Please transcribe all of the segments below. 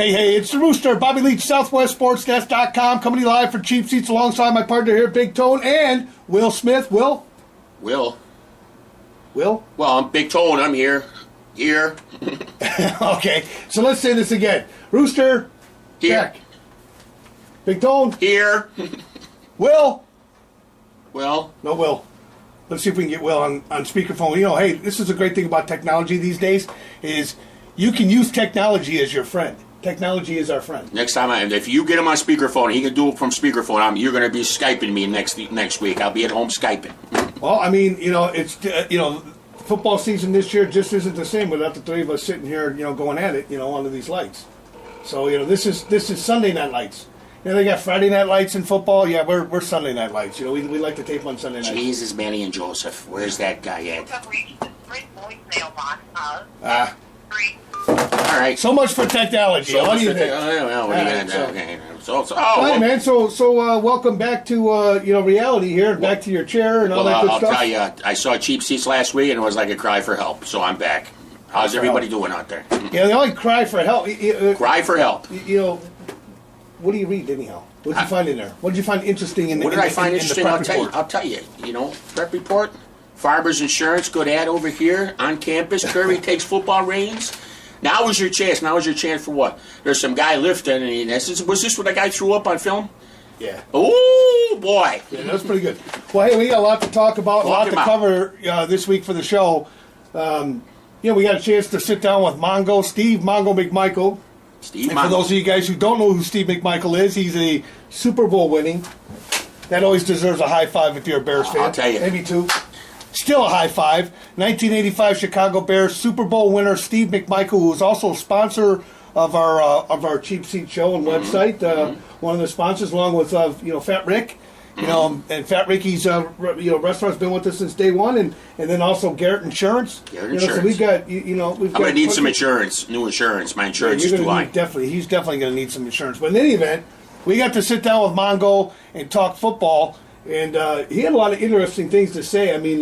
Hey, it's the Rooster, Bobby Leach, SouthwestSportsNet.com, coming to you live for Cheap Seats alongside my partner here, Big Tone, and Will Smith. Will? Will? Will? Well, I'm Big Tone. I'm here. Here. Okay, so let's say this again. Rooster, Here. check. Big Tone, Here. Will? Well, No Will. Let's see if we can get Will on speakerphone. You know, hey, this is a great thing about technology these days, is you can use technology as your friend. Technology is our friend. next time, if you get him on speakerphone, he can do it from speakerphone. You're going to be Skyping me next week. I'll be at home Skyping. Well, I mean, you know, it's football season this year just isn't the same without the three of us sitting here, going at it, under these lights. So, this is Sunday night lights. They got Friday night lights in football. Yeah, we're Sunday night lights. We like to tape on Sunday night. Jesus, Manny and Joseph. Where's that guy at? All right. So much for technology. What do you think? What are you going to do? Okay. Hi, man. So welcome back to reality here, and back to your chair and all that good I'll stuff. tell you, I saw Cheap Seats last week, and it was like a cry for help. So I'm back. How's everybody doing out there? Yeah, they only cry for help. Cry for help. What do you read anyhow? What did you find in there? What did you find interesting in the? What did I find in interesting? the I'll prep tell you. report? I'll tell you. Prep report. Farmers Insurance, good ad over here on campus. Curry takes football reins. Now is your chance. Now is your chance for what? There's some guy lifting, and was this what the guy threw up on film? Yeah. Oh boy. Yeah, that was pretty good. Well, hey, we got a lot to talk about, a lot to cover this week for the show. We got a chance to sit down with Steve Mongo McMichael. Steve And Mongo. for those of you guys who don't know who Steve McMichael is, he's a Super Bowl winning. That always deserves a high five if you're a Bears fan. I'll tell you. Maybe two. Still a high five. 1985 Chicago Bears Super Bowl winner Steve McMichael, who is also a sponsor of our Cheap Seat show and website. One of the sponsors, along with Fat Rick. And Fat Ricky's restaurant's been with us since day one, and then also Garrett Insurance. Garrett Insurance. So we've got I'm going to need some insurance, new insurance. My insurance is too high. He's definitely going to need some insurance. But in any event, we got to sit down with Mongo and talk football, and he had a lot of interesting things to say. I mean,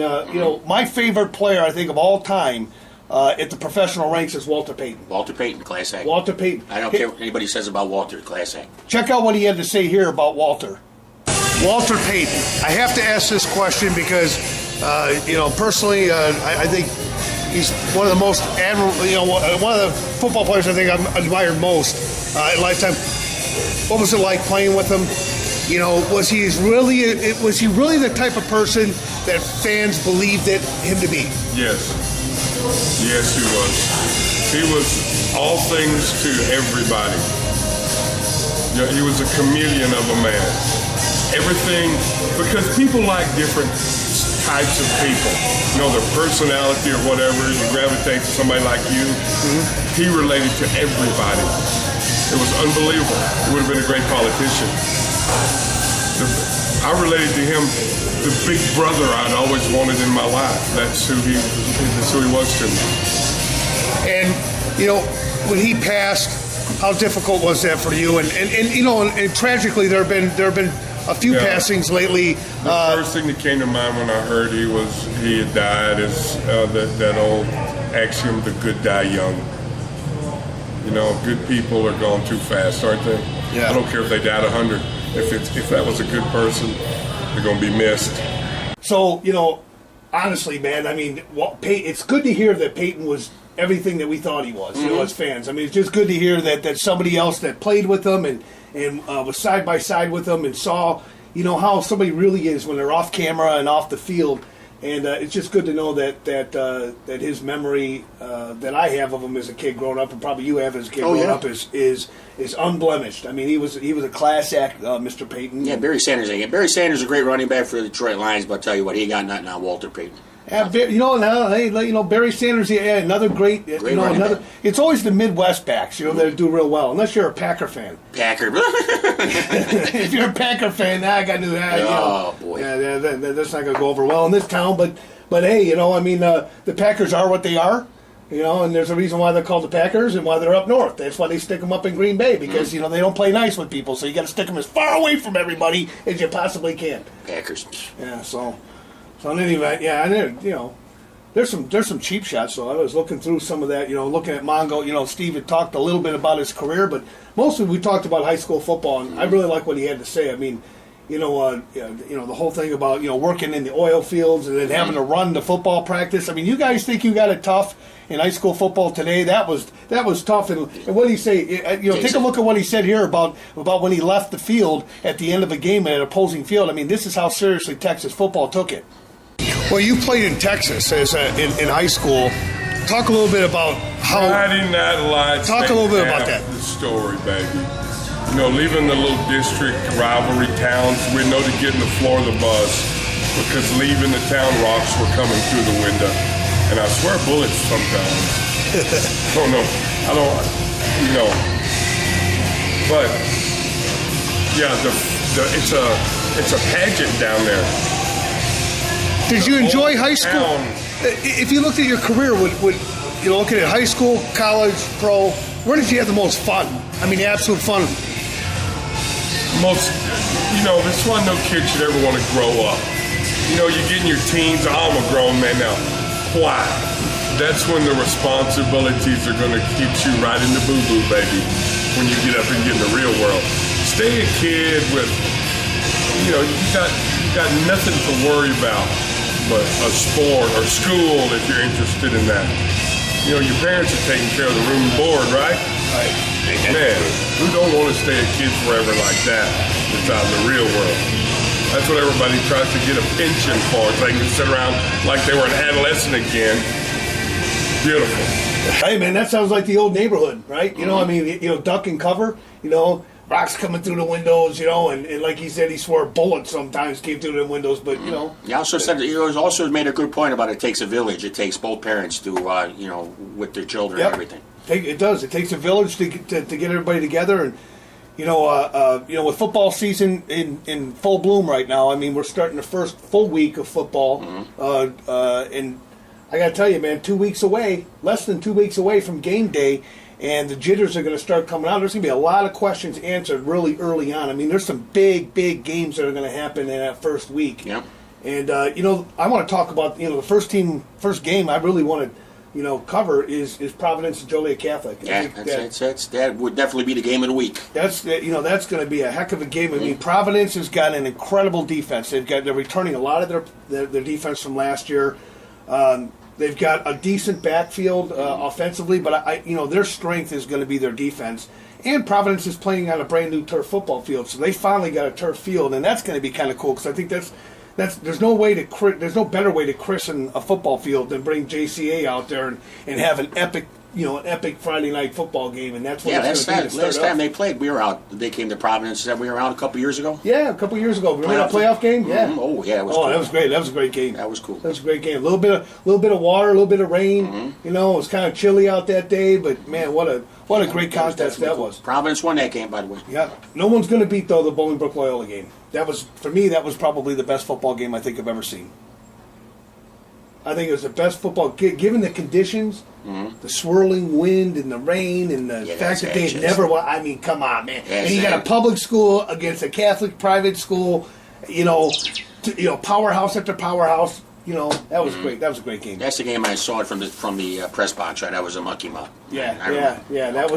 my favorite player, I think, of all time at the professional ranks is Walter Payton. Walter Payton, Class A. Walter Payton. I don't care what anybody says about Walter, Class A. Check out what he had to say here about Walter. Walter Payton. I have to ask this question because, personally, I think he's one of the most one of the football players I think I've admired most in lifetime. What was it like playing with him? Was he really the type of person that fans believed him to be? Yes, he was. He was all things to everybody. He was a chameleon of a man. Everything, because people like different types of people. Their personality or whatever, you gravitate to somebody like you. Mm-hmm. He related to everybody. It was unbelievable. He would have been a great politician. I related to him, the big brother I'd always wanted in my life. That's who he was to me. And, when he passed, how difficult was that for you? And tragically, there have been a few passings lately. The first thing that came to mind when I heard he had died is that old axiom, the good die young. Good people are gone too fast, aren't they? Yeah. I don't care if they died 100. If that was a good person, they're going to be missed. So, honestly, man, I mean, it's good to hear that Peyton was everything that we thought he was, as fans. I mean, it's just good to hear that somebody else that played with him and was side by side with him and saw, how somebody really is when they're off camera and off the field. And it's just good to know that his memory that I have of him as a kid growing up, and probably you have as a kid growing up, is unblemished. I mean, he was a class act, Mr. Payton. Yeah, Barry Sanders. Barry Sanders is a great running back for the Detroit Lions, but I'll tell you what, he got nothing on Walter Payton. Yeah, Barry Sanders, another great running back. It's always the Midwest backs, that do real well, unless you're a Packer fan. Packer. If you're a Packer fan, I got to do that. Oh, boy. Yeah, that's not going to go over well in this town, but hey, the Packers are what they are, and there's a reason why they're called the Packers and why they're up north. That's why they stick them up in Green Bay, because, they don't play nice with people, so you got to stick them as far away from everybody as you possibly can. Packers. Yeah, so in any event, I There's some cheap shots, so I was looking through some of that, looking at Mongo. Steve had talked a little bit about his career, but mostly we talked about high school football, and I really like what he had to say. I mean, the whole thing about, working in the oil fields and then having to run the football practice. I mean, you guys think you got it tough in high school football today? That was tough. And what did he say? Take a look at what he said here about when he left the field at the end of a game at an opposing field. I mean, this is how seriously Texas football took it. Well, you played in Texas in high school. Talk a little bit about how. Friday Night Lights. Talk a little bit about that. The story, baby. Leaving the little district rivalry towns, we know to get in the floor of the bus because leaving the town, rocks were coming through the window, and I swear bullets sometimes. I don't. But yeah, it's a pageant down there. Did you enjoy high school? If you looked at your career, looking at high school, college, pro, where did you have the most fun? I mean, the absolute fun. This one no kid should ever want to grow up. You get in your teens, I'm a grown man now. Why? That's when the responsibilities are going to keep you right in the boo-boo, baby, when you get up and get in the real world. Stay a kid with, you got nothing to worry about but a sport or school if you're interested in that. Your parents are taking care of the room and board, right? Right. Man, who don't want to stay a kid forever like that? It's out in the real world. That's what everybody tries to get a pension for, so they can sit around like they were an adolescent again. Beautiful. Hey, man, that sounds like the old neighborhood, right? Duck and cover, rocks coming through the windows, and like he said, he swore bullets sometimes came through the windows, but, He also said, he also made a good point about it takes a village. It takes both parents to, with their children and everything. It does. It takes a village to get everybody together, and with football season in full bloom right now. I mean, we're starting the first full week of football, and I got to tell you, man, 2 weeks away, less than 2 weeks away from game day, and the jitters are going to start coming out. There's going to be a lot of questions answered really early on. I mean, there's some big games that are going to happen in that first week. Yep. And I want to talk about the first game I really want to cover is Providence and Joliet Catholic. Yeah, that would definitely be the game of the week. That's going to be a heck of a game. I mean, Providence has got an incredible defense. They're returning a lot of their defense from last year. They've got a decent backfield offensively, but their strength is going to be their defense. And Providence is playing on a brand new turf football field, so they finally got a turf field, and that's going to be kind of cool because I think there's no better way to christen a football field than bring JCA out there and have an epic Friday night football game, and that's what it's going to be. Last time they played, we were out. They came to Providence. We were out a couple years ago. Yeah, a couple years ago. Remember that playoff game? Yeah. Mm-hmm. Oh, yeah, it was cool. That was great. That was a great game. That was cool. That was a great game. A little bit of water, a little bit of rain. Mm-hmm. It was kind of chilly out that day, but man, what a great contest that was. Providence won that game, by the way. Yeah. No one's going to beat though the Bolingbrook Loyola game. That was probably the best football game I think I've ever seen. I think it was the best football, given the conditions, the swirling wind and the rain and the fact that they've never won. I mean, come on, man. And you got a public school against a Catholic private school, powerhouse after powerhouse. That was great. That was a great game. That's the game I saw it from the press box. Right, that was a monkey mouth. Yeah. That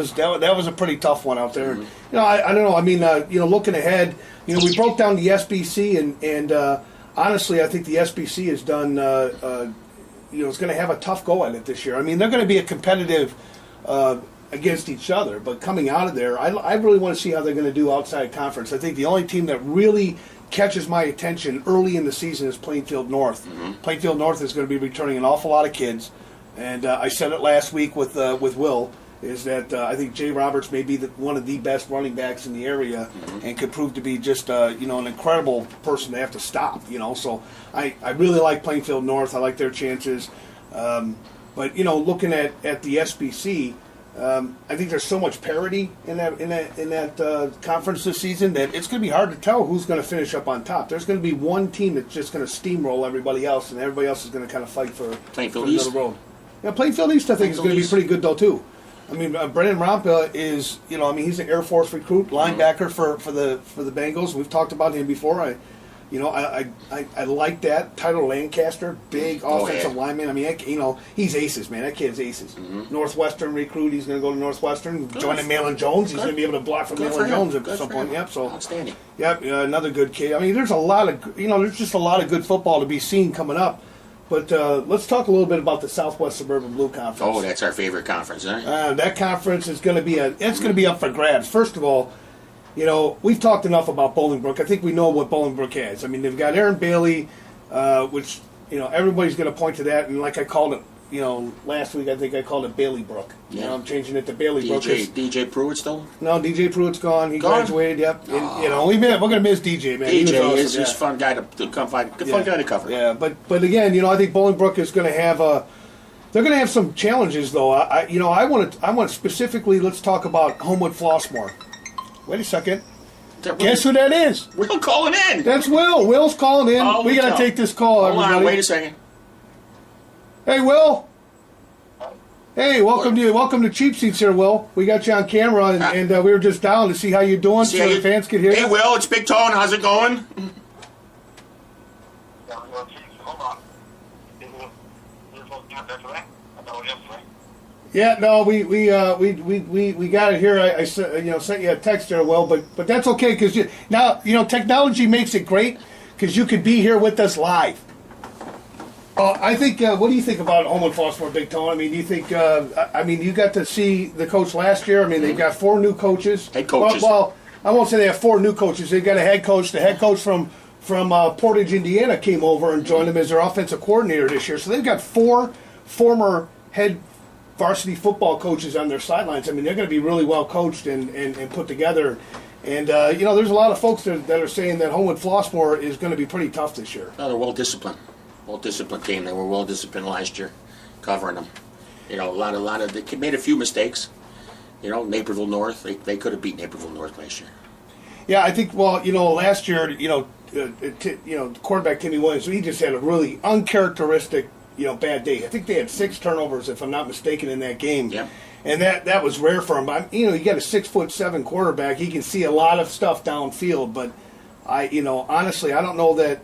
was a pretty tough one out there. I don't know. I mean, looking ahead, we broke down the SBC and honestly, I think the SBC has done. Is going to have a tough go at it this year. I mean, they're going to be a competitive against each other, but coming out of there, I really want to see how they're going to do outside conference. I think the only team that really catches my attention early in the season is Plainfield North. Mm-hmm. Plainfield North is going to be returning an awful lot of kids, and I said it last week with Will. Is that I think Jay Roberts may be one of the best running backs in the area, and could prove to be just an incredible person to have to stop. So I really like Plainfield North. I like their chances, but looking at the SBC, I think there's so much parity in that conference this season that it's going to be hard to tell who's going to finish up on top. There's going to be one team that's just going to steamroll everybody else, and everybody else is going to kind of fight for another road. Yeah, Plainfield East I think is going to be pretty good though too. I mean, Brennan Rampa is, he's an Air Force recruit, linebacker for the Bengals. We've talked about him before. You know, I like that. Tyler Lancaster, big offensive lineman. I mean, he's aces, man. That kid's aces. Northwestern recruit. He's going to go to Northwestern. Joining Malin Jones. He's going to be able to block for Malin Jones at some point. Yep. So outstanding. Yep. Another good kid. I mean, there's just a lot of good football to be seen coming up. But let's talk a little bit about the Southwest Suburban Blue Conference. Oh, that's our favorite conference, huh? That conference is going to be up for grabs. First of all, you know, we've talked enough about Bolingbrook. I think we know what Bolingbrook has. I mean, they've got Aaron Bailey, which, you know, everybody's going to point to that. And like I called it, you know, last week I think I called it Bailey Brook. Yeah. You know, I'm changing it to Bailey Brook. DJ Pruitt still? No, DJ Pruitt's gone. He graduated. Yep. And, you know, we're going to miss DJ, man. DJ awesome, is a fun guy to come find. Fun guy to cover. Yeah, but again, you know, I think Bolingbrook is going to have they're going to have some challenges though. I want to specifically let's talk about Homewood Flossmoor. Wait a second. Guess who that is? Will calling in. That's Will. Will's calling in. Oh, we got to take this call, Hold everybody. on, wait a second. Hey, Will. Hey, welcome to Cheap Seats here, Will. We got you on camera, and we were just down to see how you're doing so the fans could hear you. Hey, Will, it's Big Tone. How's it going? Yeah, no, we got it here. I sent you a text there, Will, but that's okay because now technology makes it great because you could be here with us live. I think. What do you think about Homewood Flossmoor, Big Tone? I mean, do you think? You got to see the coach last year. I mean, they've got 4 new coaches. Head coaches. Well, I won't say they have 4 new coaches. They've got a head coach. The head coach from Portage, Indiana, came over and joined them as their offensive coordinator this year. So they've got 4 former head varsity football coaches on their sidelines. I mean, they're going to be really well coached and put together. And, there's a lot of folks that are saying that Homewood Flossmoor is going to be pretty tough this year. No, they're well-disciplined. Well-disciplined team. They were well-disciplined last year, covering them. You know, they made a few mistakes. You know, Naperville North, they could have beat Naperville North last year. Yeah, I think, last year, quarterback Timmy Williams, he just had a really uncharacteristic, bad day. I think they had 6 turnovers, if I'm not mistaken, in that game. Yeah. And that was rare for him. You got a 6'7" quarterback. He can see a lot of stuff downfield. But honestly, I don't know that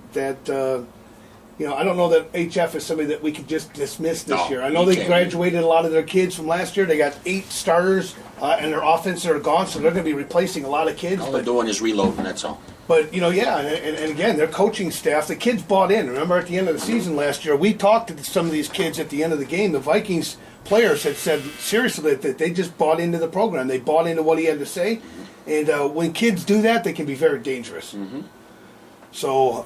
I don't know that HF is somebody that we could just dismiss this year. I know they graduated a lot of their kids from last year. They got 8 starters and their offense are gone, so they're going to be replacing a lot of kids. All they're doing is reloading. That's all. But, and again, their coaching staff, the kids bought in. Remember, at the end of the season last year, we talked to some of these kids at the end of the game. The Vikings players had said, seriously, that they just bought into the program. They bought into what he had to say. And when kids do that, they can be very dangerous. Mm-hmm. So,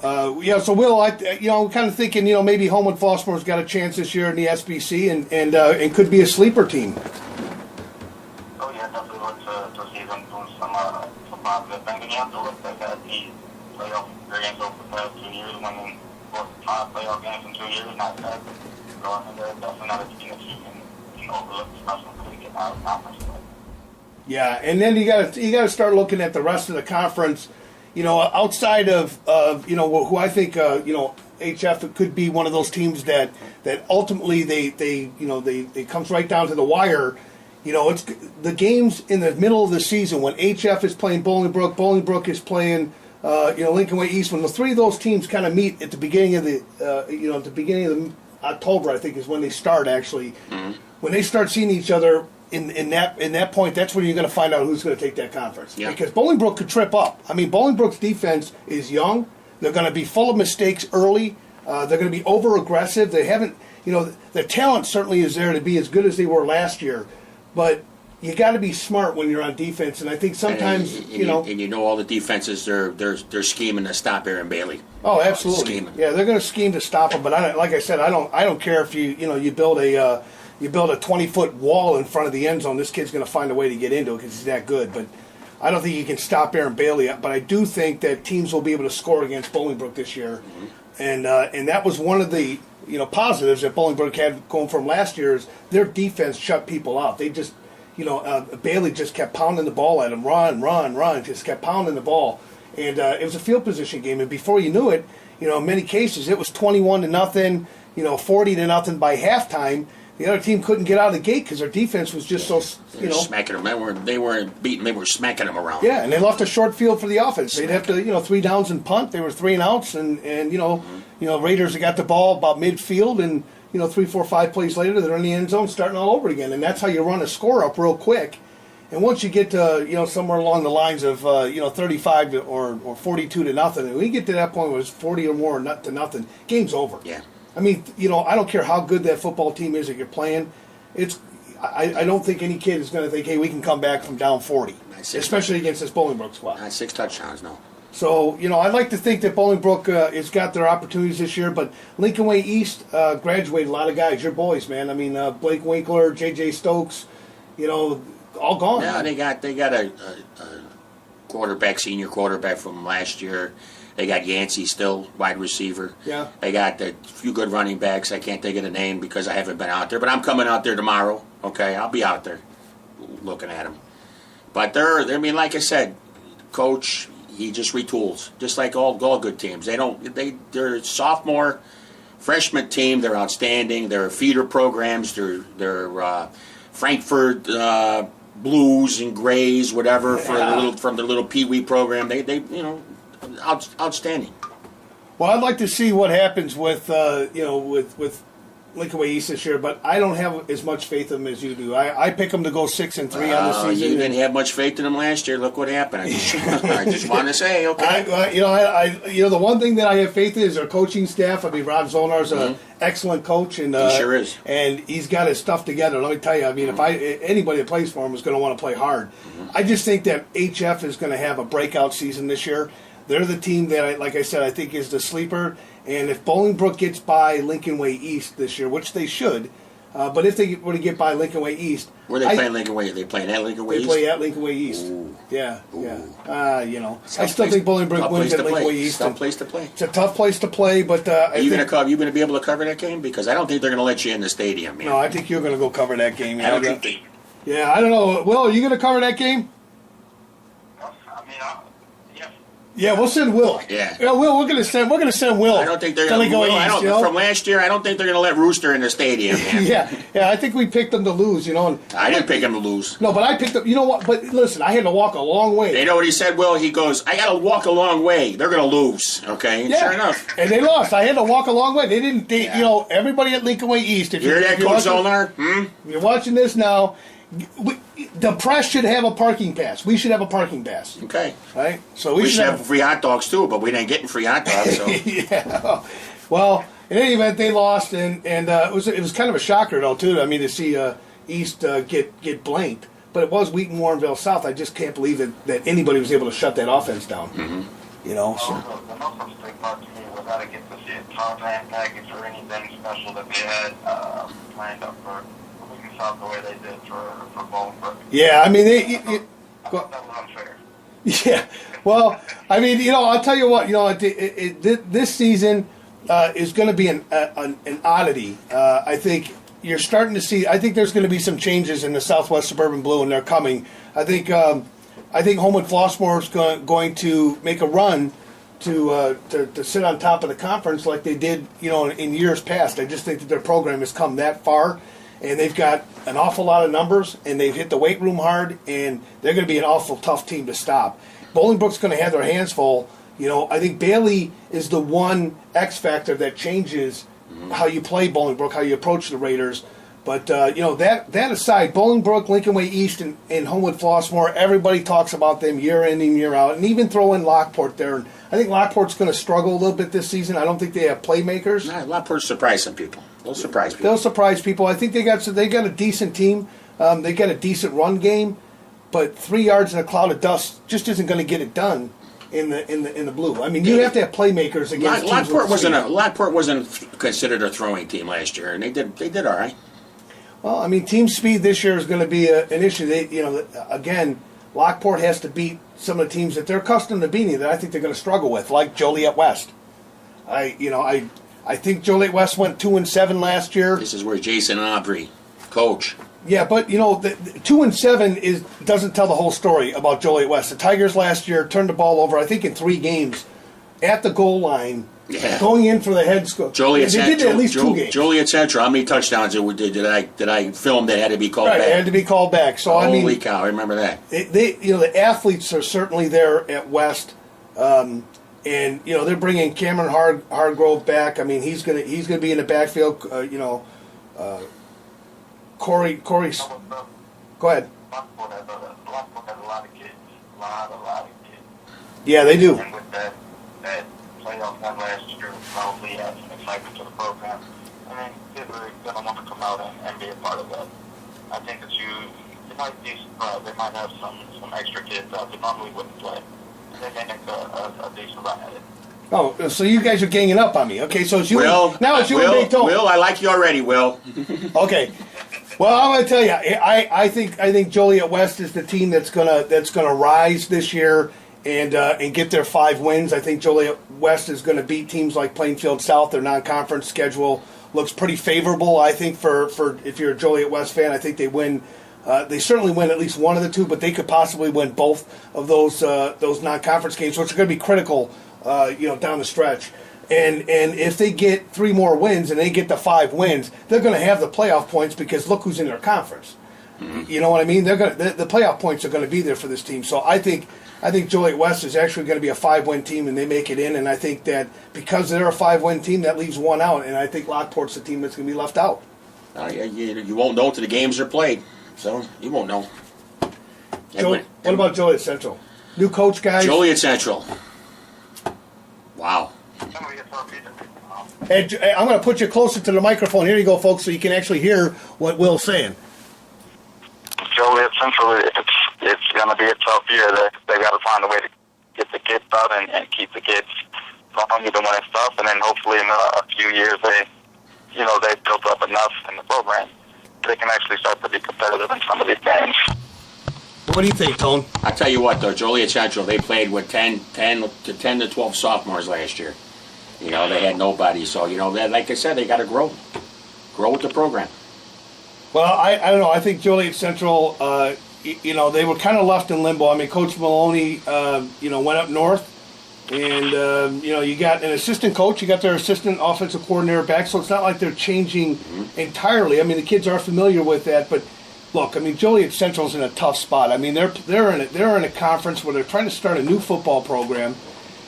so Will, I'm kind of thinking, maybe Homewood Flossmoor's got a chance this year in the SBC and could be a sleeper team. Oh, yeah, definitely look to see them doing some positive things. And you have to look at the playoff experience over the past 2 years, winning 4 playoff games in 2 years, not bad. So, I mean, they're definitely not a team that you can overlook, especially when they get out of conference play. Yeah, and then you got to start looking at the rest of the conference. Outside of who I think HF could be one of those teams that ultimately they comes right down to the wire. It's the games in the middle of the season when HF is playing Bolingbrook is playing Lincoln Way East. When the 3 of those teams kind of meet at the beginning of the October, I think is when they start actually. Mm-hmm. When they start seeing each other. In that point, that's when you're going to find out who's going to take that conference. Yeah. Because Bolingbrook could trip up. I mean, Bolingbrook's defense is young. They're going to be full of mistakes early. They're going to be over-aggressive. They haven't, the talent certainly is there to be as good as they were last year. But you got to be smart when you're on defense. And I think sometimes, and all the defenses, they're scheming to stop Aaron Bailey. Oh, absolutely. Scheming. Yeah, they're going to scheme to stop him. But like I said, I don't care if you build a. You build a 20-foot wall in front of the end zone, this kid's going to find a way to get into it because he's that good. But I don't think you can stop Aaron Bailey. But I do think that teams will be able to score against Bolingbrook this year. Mm-hmm. And that was one of the positives that Bolingbrook had going from last year is their defense shut people out. They just, Bailey just kept pounding the ball at him, run, just kept pounding the ball. And it was a field position game. And before you knew it, in many cases it was 21-0, 40-0 by halftime. the other team couldn't get out of the gate because their defense was just so, They were smacking them. They weren't beating. They were smacking them around. Yeah, and they left a short field for the offense. They'd have to, 3 downs and punt. They were 3 and outs, and Raiders got the ball about midfield, and 3, 4, 5 plays later, they're in the end zone, starting all over again, and that's how you run a score up real quick. And once you get to somewhere along the lines of 35 or 42 to nothing, and when you get to that point where it's 40 or more to nothing, game's over. Yeah. I mean, I don't care how good that football team is that you're playing. I don't think any kid is going to think, hey, we can come back from down 40, especially against this Bolingbrook squad. Not 6 touchdowns, no. So, I'd like to think that Bolingbrook has got their opportunities this year, but Lincoln Way East graduated a lot of guys. Your boys, man. I mean, Blake Winkler, J.J. Stokes, all gone. Yeah, they got a senior quarterback from last year. They got Yancey still, wide receiver. Yeah. They got a few good running backs. I can't think of the name because I haven't been out there, but I'm coming out there tomorrow. Okay, I'll be out there looking at them. But like I said, coach, he just retools, just like all good teams. They're a sophomore, freshman team. They're outstanding. They're feeder programs. They're Frankfurt Blues and Grays, whatever, from the little Pee Wee program. They outstanding. Well, I'd like to see what happens with with Lincoln Way East this year, but I don't have as much faith in them as you do. I pick them to go 6-3 on the season. You didn't have much faith in them last year. Look what happened. I just want to say, okay. The one thing that I have faith in is our coaching staff. I mean, Rob Zonar's an excellent coach, and he sure is. And he's got his stuff together. Let me tell you, I mean, if anybody that plays for him is going to want to play hard. I just think that HF is going to have a breakout season this year. They're the team that, like I said, I think is the sleeper. And if Bolingbrook gets by Lincoln Way East this year, which they should, but if they were to get by Lincoln Way East, where are they playing Lincoln Way? Are they playing at Lincoln Way East? They play at Lincoln Way East. Ooh. Yeah. I still think Bolingbrook wins at Lincoln Way East. Tough place to play. It's a tough place to play, but are you going to be able to cover that game? Because I don't think they're going to let you in the stadium, man. No, I think you're going to go cover that game. I don't think. Yeah, I don't know. Will, are you going to cover that game? Yeah, we'll send Will. Yeah, Will. We're gonna send Will. I don't think they're going to. From last year, I don't think they're going to let Rooster in the stadium. yeah. I think we picked them to lose. I didn't pick them to lose. No, but I picked them. You know what? But listen, I had to walk a long way. You know what he said, Will? He goes, "I got to walk a long way. They're going to lose." Okay, and sure enough, and they lost. I had to walk a long way. They didn't. Everybody at Lincoln Way East. If you hear that, Coach Zonar? You're watching this now. The press should have a parking pass. We should have a parking pass. Okay. Right? So we should have free hot dogs too, but we didn't get free hot dogs. So. Yeah. Well, in any event, they lost, and it was kind of a shocker though too. I mean, to see East get blanked, but it was Wheaton Warrenville South. I just can't believe that anybody was able to shut that offense down. Mm-hmm. The most interesting part to me was I didn't get to see a Tarzan package or anything special that they had planned up for South the way they did for Bolingbrook. Yeah, I mean, that was unfair. Yeah, well, I mean, I'll tell you what, this season is going to be an oddity. I think you're starting to see. I think there's going to be some changes in the Southwest Suburban Blue, and they're coming. I think Homewood Flossmoor is going to make a run to sit on top of the conference like they did, in years past. I just think that their program has come that far. And they've got an awful lot of numbers, and they've hit the weight room hard, and they're going to be an awful tough team to stop. Bolingbrook's going to have their hands full. I think Bailey is the one X factor that changes how you play Bolingbrook, how you approach the Raiders. But, that aside, Bolingbrook, Lincoln Way East, and Homewood Flossmoor, everybody talks about them year in and year out, and even throw in Lockport there. And I think Lockport's going to struggle a little bit this season. I don't think they have playmakers. Nah, Lockport surprised some people. They'll surprise people. I think they got a decent team. They got a decent run game, but 3 yards in a cloud of dust just isn't going to get it done in the blue. I mean, you have to have playmakers against teams. Lockport wasn't considered a throwing team last year, and they did all right. Well, I mean, team speed this year is going to be an issue. Again, Lockport has to beat some of the teams that they're accustomed to beating that I think they're going to struggle with, like Joliet West. I think Joliet West went 2-7 last year. This is where Jason Aubrey, coach. Yeah, but the 2-7 doesn't tell the whole story about Joliet West. The Tigers last year turned the ball over, I think, in 3 games at the goal line Yeah. going in for the head scope. Joliet They did at least 2 games. Joliet Central. How many touchdowns did I film that had to be called Right, back? it had to be called back. So Holy cow! I remember that. they the athletes are certainly there at West, and they're bringing Cameron Hargrove back. I mean, he's gonna be in the backfield. Corey. Go ahead. Blackpool has a lot of kids. A lot of kids. Yeah, they do. And with that playoff win last year, probably add some excitement to the program. I mean, kids are going to want to come out and be a part of that. I think that you might be surprised. They might have some extra kids out that normally wouldn't play. They may make a decent run at it. Oh, so you guys are ganging up on me. Okay, so it's you. Will, Now it's you Will, and Daytona. Will, I like you already, Will. Okay. Well, I'm going to tell you, I think Joliet West is the team that's gonna rise this year and get their 5 wins. I think Joliet West is going to beat teams like Plainfield South. Their non-conference schedule looks pretty favorable. I think for if you're a Joliet West fan, I think they win. They certainly win at least one of the 2, but they could possibly win both of those non-conference games, which are going to be critical, down the stretch. And if they get 3 more wins and they get the 5 wins, they're going to have the playoff points because look who's in their conference. Mm-hmm. You know what I mean? The playoff points are going to be there for this team. So I think Joliet West is actually going to be a 5-win team and they make it in. And I think that because they're a 5-win team, that leaves 1 out. And I think Lockport's the team that's going to be left out. You won't know until the games are played. So you won't know. What about Joliet Central? New coach, guys? Joliet Central. Wow. Hey, I'm going to put you closer to the microphone. Here you go, folks, so you can actually hear what Will's saying. Joliet Central, it's going to be a tough year. They got to find a way to get the kids out and keep the kids going, even when it's tough. And then hopefully in a few years they've built up enough in the program they can actually start to be competitive in some of these games. What do you think, Tone? I tell you what, though, Joliet Central, they played with 10 to 12 sophomores last year. They had nobody. So, like I said, they got to grow with the program. Well, I don't know. I think Joliet Central, they were kind of left in limbo. I mean, Coach Maloney, went up north. And, you got an assistant coach. You got their assistant offensive coordinator back. So it's not like they're changing entirely. I mean, the kids are familiar with that. But, look, I mean, Joliet Central's in a tough spot. I mean, they're in a conference where they're trying to start a new football program.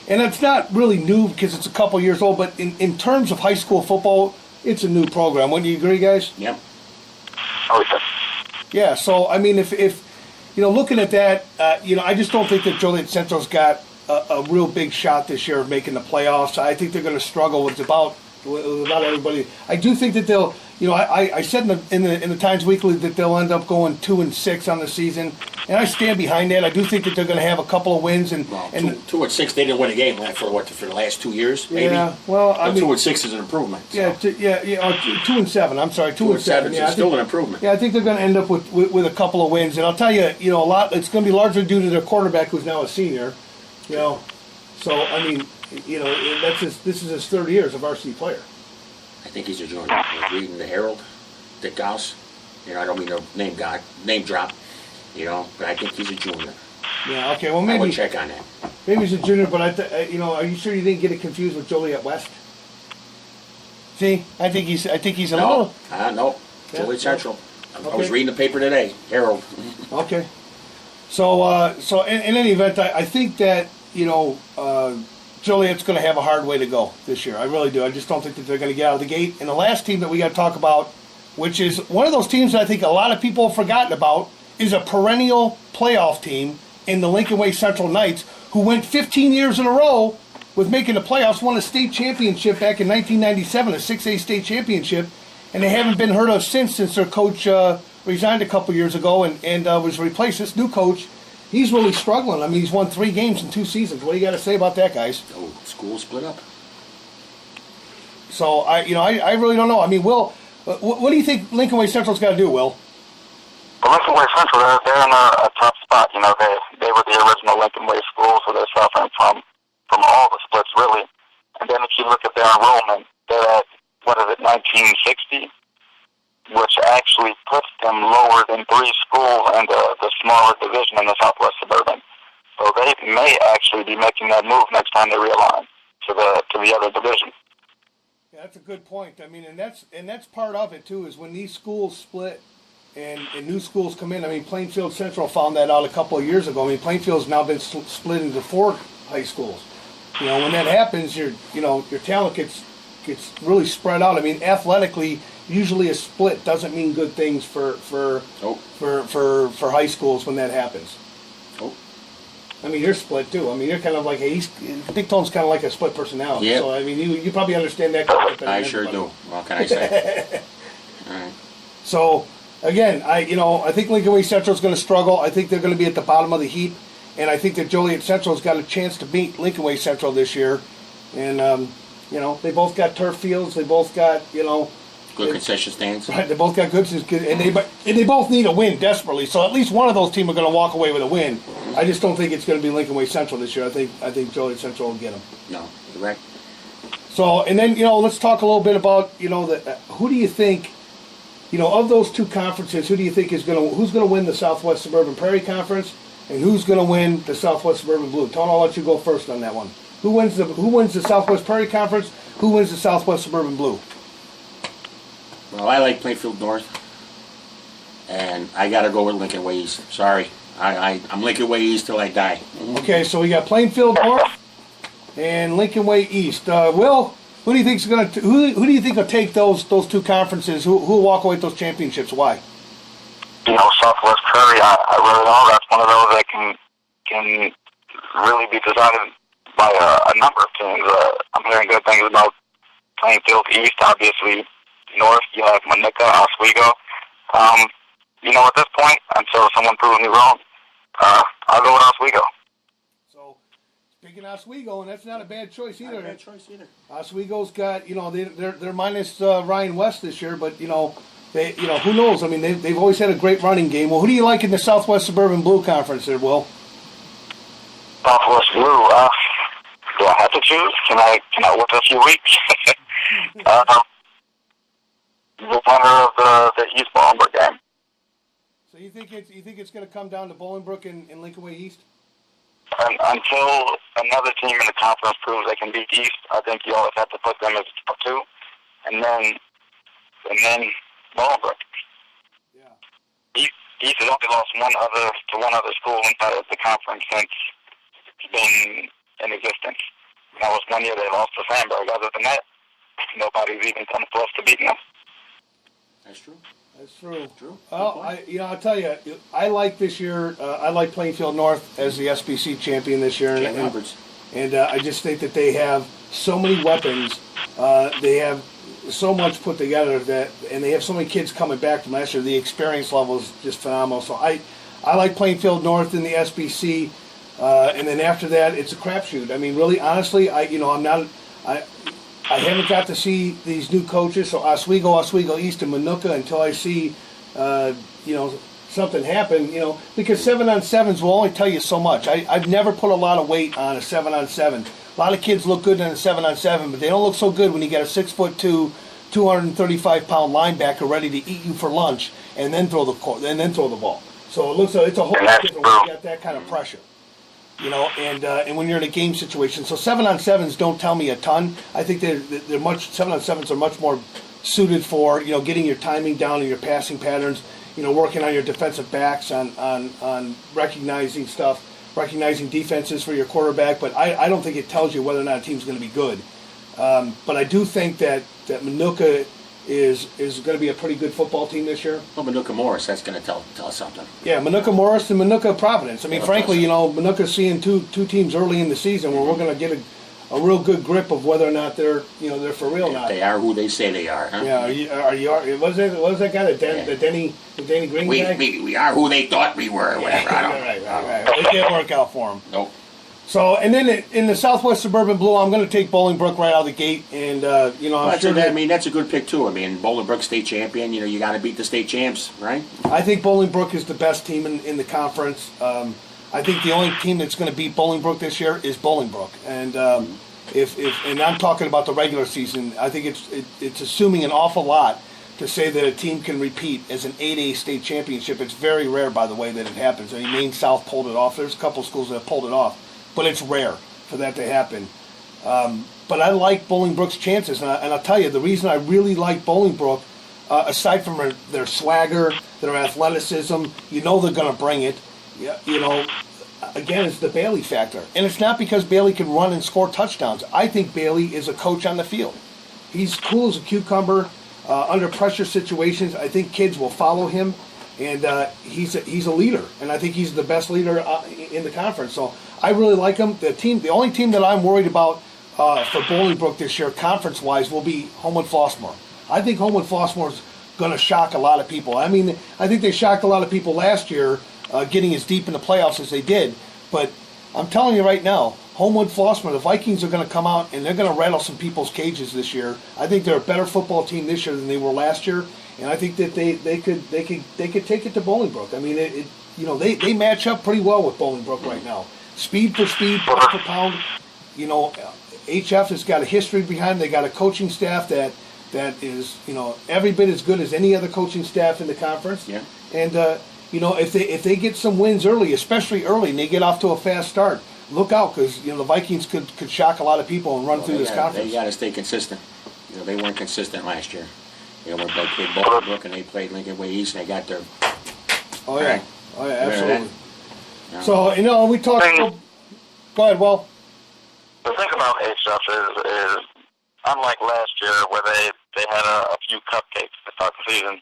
And it's not really new because it's a couple years old. But in terms of high school football, it's a new program. Wouldn't you agree, guys? Yep. Oh, yeah. Yeah, so, I mean, if looking at that, I just don't think that Joliet Central's got a real big shot this year of making the playoffs. I think they're going to struggle with about everybody. I do think that they'll, I said in the Times Weekly that they'll end up going 2-6 on the season, and I stand behind that. I do think that they're going to have a couple of wins and 2-6. They didn't win a game for the last 2 years. Maybe. Yeah, well, I mean 2-6 is an improvement. So. Yeah, 2-7. I'm sorry, 2-7. Yeah, still an improvement. Yeah, I think they're going to end up with a couple of wins, and I'll tell you, a lot. It's going to be largely due to their quarterback, who's now a senior. So I mean, this is his 3rd year as a varsity player. I think he's a junior. I was reading the Herald, Dick Gauss. I don't mean to name drop, but I think he's a junior. Yeah. Okay. Well, maybe I would check on that. Maybe he's a junior, but are you sure you didn't get it confused with Joliet West? See, I think he's a little. No. Yeah, Joliet Central. Okay. I was reading the paper today, Herald. Okay. So in any event, I think that Joliet's going to have a hard way to go this year. I really do. I just don't think that they're going to get out of the gate. And the last team that we got to talk about, which is one of those teams that I think a lot of people have forgotten about, is a perennial playoff team in the Lincoln Way Central Knights, who went 15 years in a row with making the playoffs, won a state championship back in 1997, a 6A state championship, and they haven't been heard of since their coach resigned a couple years ago and was replaced. This new coach, he's really struggling. I mean, he's won 3 games in 2 seasons. What do you got to say about that, guys? Oh, school split up. So I really don't know. I mean, Will, what do you think Lincoln Way Central's got to do, Will? Well, Lincoln Way Central, they're in a tough spot. They were the original Lincoln Way school, so they're suffering from all the splits, really. And then if you look at their enrollment, they're at, 1960, which actually puts them lower than 3 schools in the smaller division in the Southwest Suburban. So they may actually be making that move next time they realign. to the other division. Yeah, that's a good point. I mean, and that's part of it too. Is when these schools split and new schools come in. I mean, Plainfield Central found that out a couple of years ago. I mean, Plainfield's now been split into 4 high schools. You know, when that happens, your talent gets really spread out. I mean, athletically, usually a split doesn't mean good things for high schools when that happens. Oh. I mean, you're split too. I mean, you're kind of like Dick Tone's kind of like a split personality. Yeah. So I mean, you probably understand that concept better I than sure everybody. do. What can I say? All right. So again, I think Lincoln Way Central is going to struggle. I think they're going to be at the bottom of the heap, and I think that Joliet Central's got a chance to beat Lincoln Way Central this year. And they both got turf fields. They both got Good concession stands. right. They both got good, and they both need a win desperately. So at least one of those teams are going to walk away with a win. I just don't think it's going to be Lincoln Way Central this year. I think Joliet Central will get them. No, correct. So and then let's talk a little bit about who do you think. Of those 2 conferences, who's going to win the Southwest Suburban Prairie Conference, and who's going to win the Southwest Suburban Blue? Tony, I'll let you go first on that one. Who wins the Southwest Prairie Conference? Who wins the Southwest Suburban Blue? Well, I like Plainfield North, and I got to go with Lincoln Way East. Sorry, I'm Lincoln Way East till I die. Okay, so we got Plainfield North and Lincoln Way East. Will, who do you think's going to who do you think will take those 2 conferences? Who will walk away with those championships? Why? Southwest Prairie, I really know that's one of those that can really be decided by a number of teams. I'm hearing good things about Plainfield East, obviously. North, you have Manuka, Oswego. At this point, until someone proves me wrong, I'll go with Oswego. So, speaking of Oswego, and that's not a bad choice either. Not a bad choice either. Oswego's got, they're minus Ryan West this year, but who knows? I mean, they've always had a great running game. Well, who do you like in the Southwest Suburban Blue Conference there, Will? Southwest Blue. Do I have to choose? Can I wait a few weeks? The winner of the East Bolingbrook game. So you think it's going to come down to Bolingbrook and Lincoln Way East? Until another team in the conference proves they can beat East, I think you always have to put them as top 2, and then Bolingbrook. Yeah. East has only lost one other school inside of the conference since it's been in existence. That was one year they lost to Sandburg. Other than that, nobody's even come close to beating them. That's true. That's true. True. Well, I'll tell you, I like this year. I like Plainfield North as the SBC champion this year, and I just think that they have so many weapons. They have so much put together and they have so many kids coming back from last year. The experience level is just phenomenal. So I like Plainfield North in the SBC, and then after that, it's a crapshoot. I mean, really, honestly, I haven't got to see these new coaches, so Oswego East, and Manuka until I see, something happen. Because 7-on-7s will only tell you so much. I've never put a lot of weight on a 7-on-7. A lot of kids look good in a 7-on-7, but they don't look so good when you get a 6'2", 235-pound linebacker ready to eat you for lunch and then throw the ball. So it looks like it's a whole lot different when you got that kind of pressure. And when you're in a game situation. So 7-on-7s don't tell me a ton. I think 7-on-7s are much more suited for, getting your timing down and your passing patterns, working on your defensive backs on recognizing stuff, recognizing defenses for your quarterback. But I don't think it tells you whether or not a team's going to be good. But I do think that Manuka is going to be a pretty good football team this year. Well, Manuka Morris, that's going to tell us something. Yeah, Manuka Morris and Manuka Providence. I mean, frankly, Manuka's seeing two teams early in the season where we're going to get a real good grip of whether or not they're for real or not. They are who they say they are. Huh? Yeah, what was that guy? The Danny Green guy? We are who they thought we were. Or whatever. I don't know. Right. It didn't work out for him. Nope. So, and then in the Southwest Suburban Blue, I'm going to take Bolingbrook right out of the gate, and I'm sure that's a good pick too. I mean, Bolingbrook state champion. You got to beat the state champs, right? I think Bolingbrook is the best team in the conference. I think the only team that's going to beat Bolingbrook this year is Bolingbrook, and and I'm talking about the regular season. I think it's assuming an awful lot to say that a team can repeat as an 8A state championship. It's very rare, by the way, that it happens. I mean, Maine South pulled it off. There's a couple schools that have pulled it off. But it's rare for that to happen. But I like Bolingbrook's chances, and I'll tell you, the reason I really like Bolingbrook, aside from their swagger, their athleticism, they're going to bring it. Yeah, again, it's the Bailey factor. And it's not because Bailey can run and score touchdowns. I think Bailey is a coach on the field. He's cool as a cucumber. Under pressure situations, I think kids will follow him. And he's a leader. And I think he's the best leader in the conference. So I really like him. The only team that I'm worried about for Bolingbrook this year, conference-wise, will be Homewood Flossmoor. I think Homewood Flossmoor is going to shock a lot of people. I mean, I think they shocked a lot of people last year getting as deep in the playoffs as they did. But I'm telling you right now, Homewood Flossmoor, the Vikings are going to come out and they're going to rattle some people's cages this year. I think they're a better football team this year than they were last year, and I think that they could take it to Bolingbrook. I mean, they match up pretty well with Bolingbrook right now. Speed for speed, pound for pound. HF has got a history behind them. They got a coaching staff that is every bit as good as any other coaching staff in the conference. Yeah. And if they get some wins early, especially early, and they get off to a fast start, look out, because the Vikings could shock a lot of people and run through this conference. They got to stay consistent. They weren't consistent last year. When they played Bolingbrook and they played Lincoln Way East, and they got their. Oh yeah, right. Oh yeah, absolutely. Yeah. So we talked. Go ahead, Will. The thing about HF is unlike last year where they had a few cupcakes to start the season.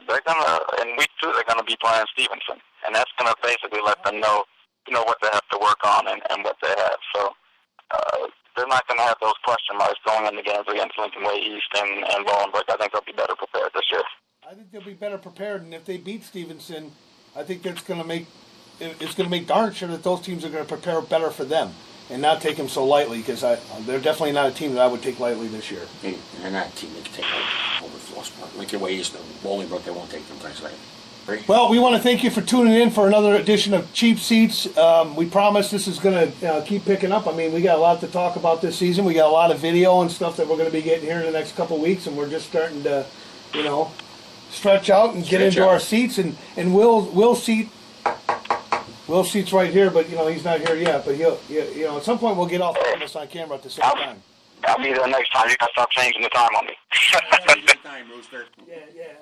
They're gonna in week 2 they're gonna be playing Stevenson, and that's gonna basically let them know what they have to work on and what they have. So they're not gonna have those question marks going in the games against Lincoln Way East and Bolingbrook. I think they'll be better prepared this year. I think they'll be better prepared, and if they beat Stevenson, I think that's gonna make darn sure that those teams are gonna prepare better for them and not take them so lightly, because they're definitely not a team that I would take lightly this year. They're not a team that can take over Flossmoor. Lincoln Way East and Bolingbrook, they won't take them things lightly. Well, we want to thank you for tuning in for another edition of Cheap Seats. We promise this is going to keep picking up. I mean, we got a lot to talk about this season. We got a lot of video and stuff that we're going to be getting here in the next couple of weeks, and we're just starting to, stretch out and get into our seats. And Will's seat's right here, but he's not here yet. But he'll at some point we'll get all three of us on camera at the same time. I'll be there next time. You gotta stop changing the time on me. Time, Rooster.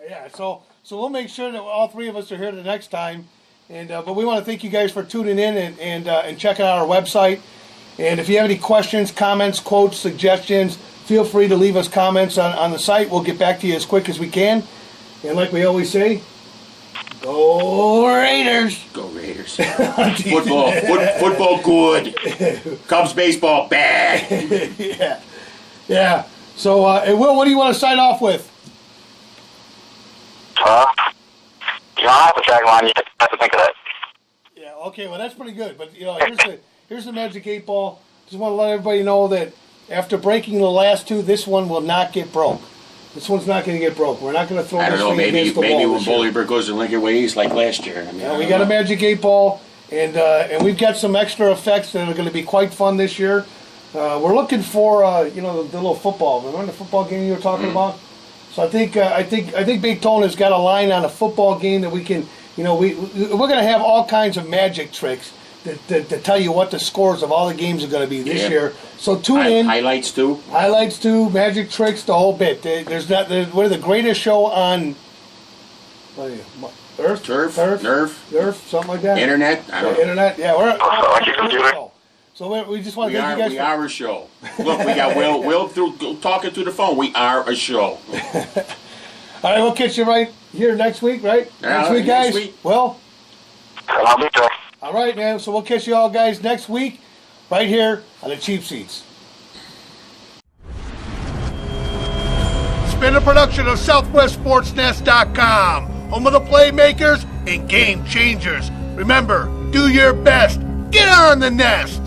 Yeah. So we'll make sure that all three of us are here the next time. And but we want to thank you guys for tuning in and checking out our website. And if you have any questions, comments, quotes, suggestions, feel free to leave us comments on the site. We'll get back to you as quick as we can. And like we always say, go Raiders! Go Raiders. Football good. Cubs baseball bad. Yeah. So, Will, what do you want to sign off with? You don't have to tagline. You have to think of that. Yeah. Okay. Well, that's pretty good. But here's the Magic 8 Ball. Just want to let everybody know that after breaking the last two, this one will not get broke. This one's not going to get broke. We're not going to throw this thing against the wall. Maybe when Bolingbrook goes to Lincoln Way East like last year. We got a Magic 8 Ball, and we've got some extra effects that are going to be quite fun this year. We're looking for the little football. Remember the football game you were talking about? So I think Big Tone has got a line on a football game that we can. We're going to have all kinds of magic tricks to tell you what the scores of all the games are going to be this year. So tune in. Highlights too, magic tricks, the whole bit. We're the greatest show on Earth, Turf, Nerf, something like that. Internet, Internet. Yeah, we're computer. So we just want to thank you guys. We are a show. Look, we got Will talking through the phone. We are a show. All right, we'll catch you right here next week, right? Next week, guys. Well, I'll be there. All right, man. So we'll catch you all guys next week, right here on the Cheap Seats. It's been a production of SouthwestSportsNest.com, home of the playmakers and game changers. Remember, do your best. Get on the nest.